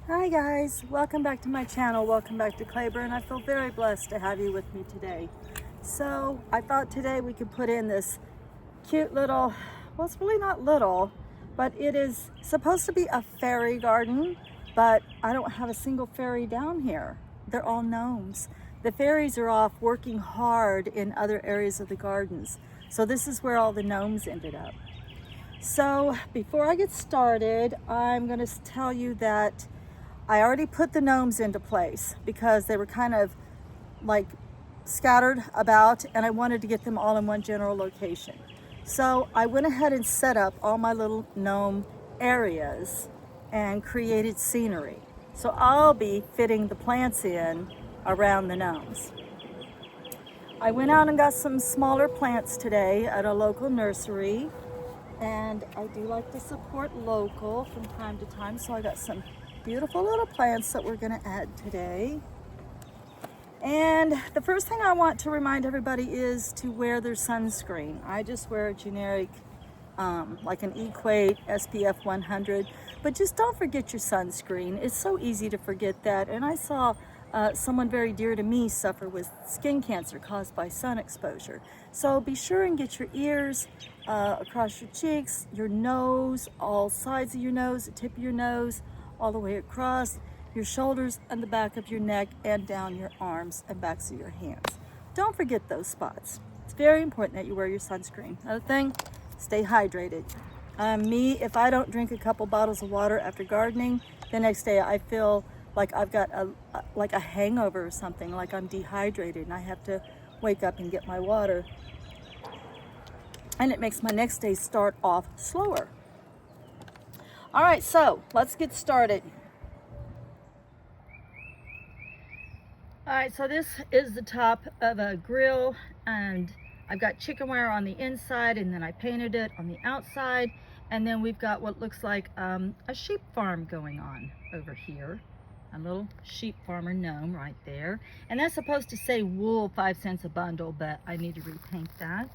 Hi guys, welcome back to my channel. Welcome back to Claiborne. I feel very blessed to have you with me today. So I thought today we could put in this cute little, well, it's really not little, but it is supposed to be a fairy garden, but I don't have a single fairy down here. They're all gnomes. The fairies are off working hard in other areas of the gardens. So this is where all the gnomes ended up. So before I get started, I'm going to tell you that I already put the gnomes into place because they were kind of like scattered about and I wanted to get them all in one general location. So I went ahead and set up all my little gnome areas and created scenery. So I'll be fitting the plants in around the gnomes. I went out and got some smaller plants today at a local nursery, and I do like to support local from time to time, so I got some beautiful little plants that we're going to add today. And the first thing I want to remind everybody is to wear their sunscreen. I just wear a generic like an Equate SPF 100, but just don't forget your sunscreen. It's so easy to forget that. And I saw someone very dear to me suffer with skin cancer caused by sun exposure. So be sure and get your ears, across your cheeks, your nose, all sides of your nose, the tip of your nose, all the way across your shoulders and the back of your neck and down your arms and backs of your hands. Don't forget those spots. It's very important that you wear your sunscreen. Another thing, stay hydrated. Me, if I don't drink a couple bottles of water after gardening, the next day I feel like I've got a hangover or something, like I'm dehydrated and I have to wake up and get my water. And it makes my next day start off slower. All right, so let's get started. All right, so this is the top of a grill, and I've got chicken wire on the inside, and then I painted it on the outside, and then we've got what looks like a sheep farm going on over here. A little sheep farmer gnome right there, and that's supposed to say wool 5 cents a bundle, but I need to repaint that.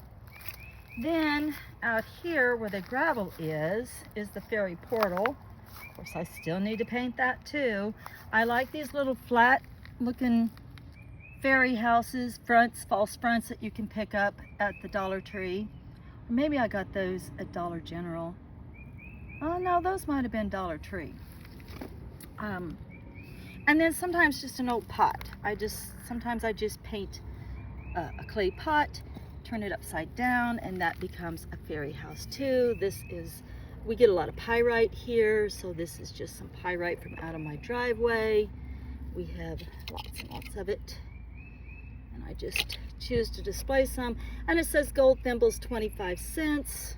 Then out here where the gravel is the fairy portal. Of course, I still need to paint that too. I like these little flat looking fairy houses, false fronts that you can pick up at the Dollar Tree. Or maybe I got those at Dollar General. Oh no, those might have been Dollar Tree. And then sometimes just an old pot. Sometimes I just paint a clay pot, turn it upside down, and that becomes a fairy house too. We get a lot of pyrite here, so this is just some pyrite from out of my driveway. We have lots and lots of it, and I just choose to display some. And it says gold thimbles 25 cents.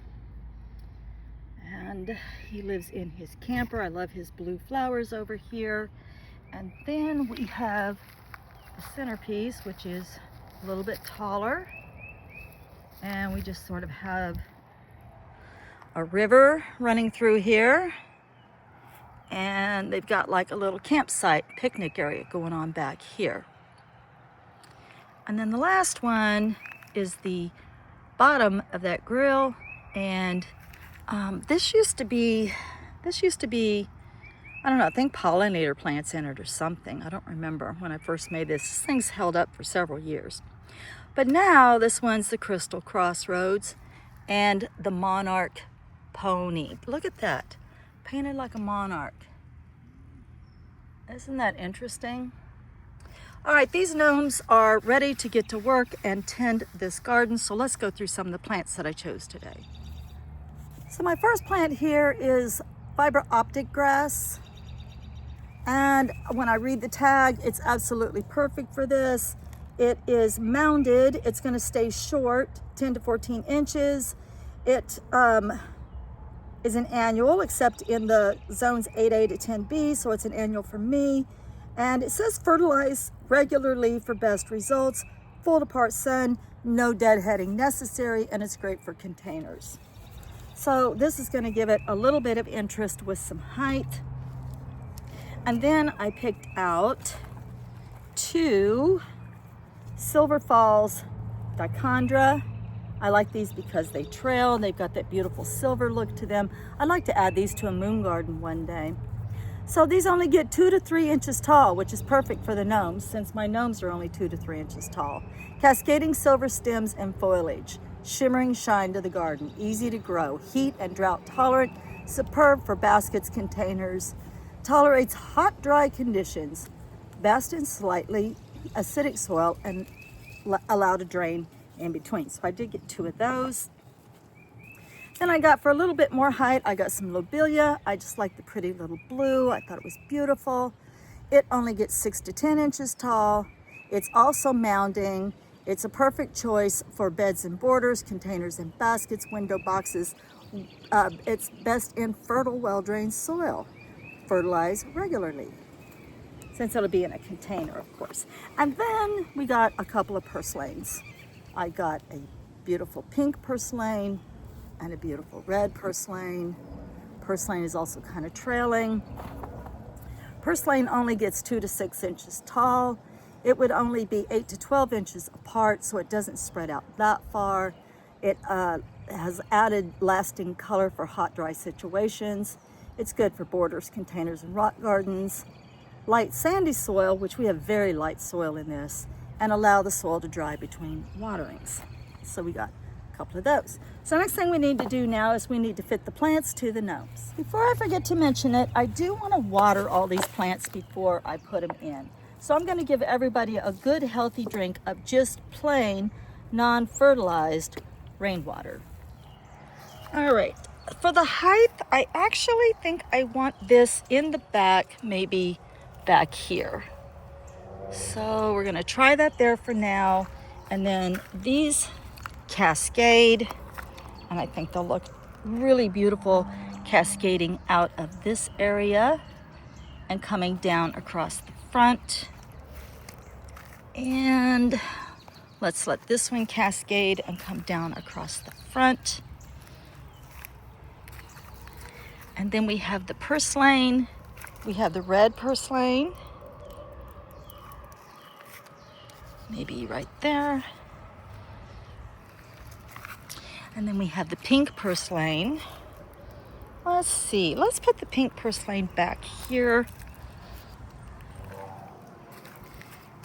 And he lives in his camper. I love his blue flowers over here. And then we have the centerpiece, which is a little bit taller. And we just sort of have a river running through here. And they've got like a little campsite picnic area going on back here. And then the last one is the bottom of that grill. And this used to be, I don't know, I think pollinator plants in it or something. I don't remember when I first made this. This thing's held up for several years. But now this one's the Crystal Crossroads and the Monarch Pony. Look at that, painted like a monarch. Isn't that interesting? All right, these gnomes are ready to get to work and tend this garden. So let's go through some of the plants that I chose today. So my first plant here is fiber optic grass. And when I read the tag, it's absolutely perfect for this. It is mounded. It's going to stay short, 10 to 14 inches. It is an annual, except in the zones 8A to 10B, so it's an annual for me. And it says fertilize regularly for best results, full to part sun, no deadheading necessary, and it's great for containers. So this is going to give it a little bit of interest with some height. And then I picked out 2 Silver Falls dichondra. I like these because they trail and they've got that beautiful silver look to them. I'd like to add these to a moon garden one day. So these only get 2 to 3 inches tall, which is perfect for the gnomes since my gnomes are only 2 to 3 inches tall. Cascading silver stems and foliage, shimmering shine to the garden, easy to grow, heat and drought tolerant, superb for baskets, containers, tolerates hot, dry conditions, best in slightly acidic soil and allow to drain in between. So I did get 2 of those. Then I got, for a little bit more height, I got some lobelia. I just like the pretty little blue. I thought it was beautiful. It only gets 6 to 10 inches tall. It's also mounding. It's a perfect choice for beds and borders, containers and baskets, window boxes. It's best in fertile, well-drained soil. Fertilize regularly, since it'll be in a container, of course. And then we got a couple of purslanes. I got a beautiful pink purslane and a beautiful red purslane. Purslane is also kind of trailing. Purslane only gets 2 to 6 inches tall. It would only be 8 to 12 inches apart, so it doesn't spread out that far. It has added lasting color for hot, dry situations. It's good for borders, containers, and rock gardens. Light sandy soil, which we have very light soil in this, and allow the soil to dry between waterings. So we got couple of those. So next thing we need to do now is we need to fit the plants to the gnomes. Before I forget to mention it, I do want to water all these plants before I put them in. So I'm going to give everybody a good healthy drink of just plain non-fertilized rainwater. All right, for the height, I actually think I want this in the back, maybe back here. So we're going to try that there for now, and then these cascade, and I think they'll look really beautiful cascading out of this area and coming down across the front. And let's let this one cascade and come down across the front. And then we have the purslane. We have the red purslane, maybe right there. And then we have the pink purslane. Let's see, let's put the pink purslane back here.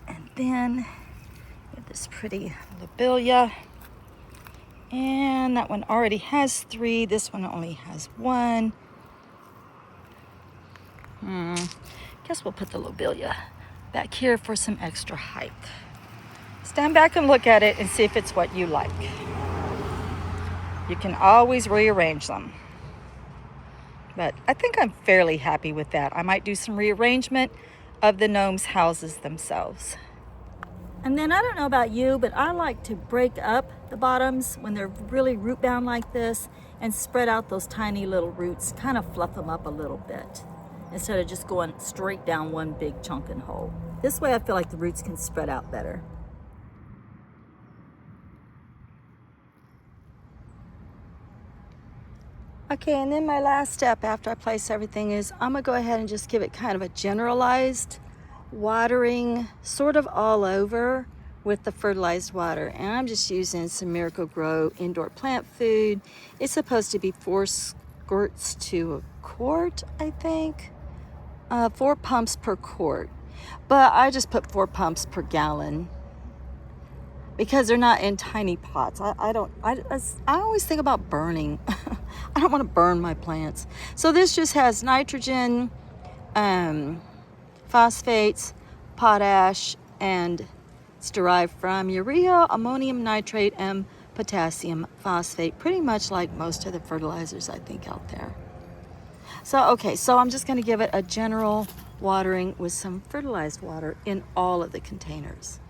And then we have this pretty lobelia. And that one already has 3. This one only has 1. Guess we'll put the lobelia back here for some extra height. Stand back and look at it and see if it's what you like. You can always rearrange them. But I think I'm fairly happy with that. I might do some rearrangement of the gnomes' houses themselves. And then I don't know about you, but I like to break up the bottoms when they're really root bound like this and spread out those tiny little roots, kind of fluff them up a little bit instead of just going straight down one big chunking hole. This way I feel like the roots can spread out better. Okay, and then my last step after I place everything is I'm gonna go ahead and just give it kind of a generalized watering sort of all over with the fertilized water. And I'm just using some Miracle-Gro indoor plant food. It's supposed to be 4 squirts to a quart, I think. 4 pumps per quart. But I just put 4 pumps per gallon because they're not in tiny pots. I always think about burning. I don't want to burn my plants. So this just has nitrogen, phosphates, potash, and it's derived from urea, ammonium nitrate, and potassium phosphate, pretty much like most of the fertilizers I think out there. So, okay, so I'm just going to give it a general watering with some fertilized water in all of the containers.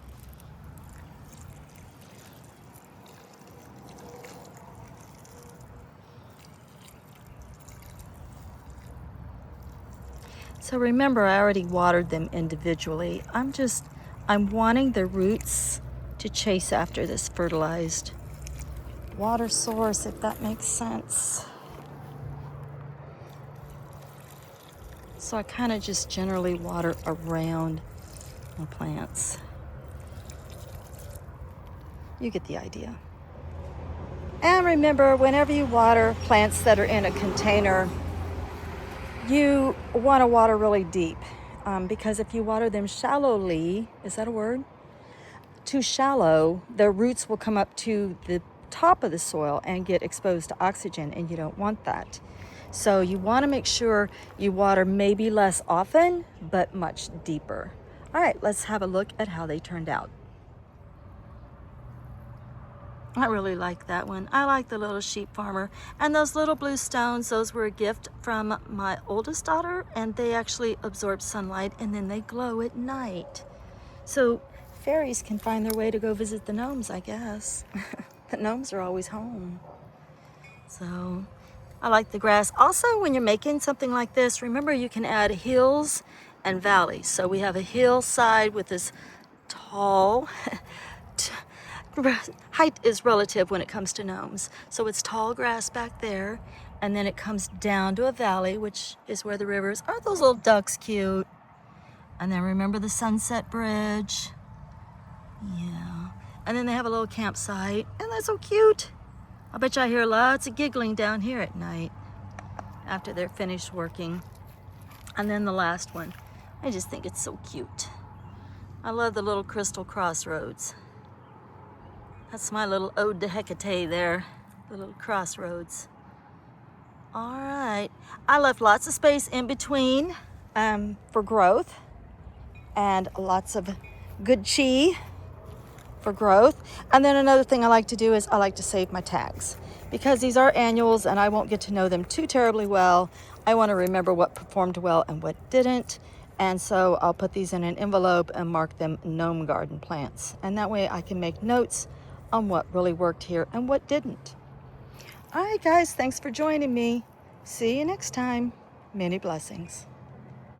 So remember, I already watered them individually. I'm wanting the roots to chase after this fertilized water source, if that makes sense. So I kind of just generally water around my plants. You get the idea. And remember, whenever you water plants that are in a container, you want to water really deep because if you water them shallowly, is that a word? Too shallow, their roots will come up to the top of the soil and get exposed to oxygen, and you don't want that. So you want to make sure you water maybe less often, but much deeper. All right, let's have a look at how they turned out. I really like that one. I like the little sheep farmer. And those little blue stones, those were a gift from my oldest daughter, and they actually absorb sunlight and then they glow at night. So fairies can find their way to go visit the gnomes, I guess. The gnomes are always home. So I like the grass. Also, when you're making something like this, remember you can add hills and valleys. So we have a hillside with this tall, height is relative when it comes to gnomes. So it's tall grass back there, and then it comes down to a valley, which is where the river is. Aren't those little ducks cute? And then remember the sunset bridge. Yeah. And then they have a little campsite, and that's so cute. I bet you I hear lots of giggling down here at night after they're finished working. And then the last one, I just think it's so cute. I love the little crystal crossroads. That's my little ode to Hecate there, the little crossroads. All right, I left lots of space in between for growth, and lots of good chi for growth. And then another thing I like to do is I like to save my tags, because these are annuals and I won't get to know them too terribly well. I want to remember what performed well and what didn't. And so I'll put these in an envelope and mark them gnome garden plants. And that way I can make notes on what really worked here and what didn't. All right, guys, thanks for joining me. See you next time. Many blessings.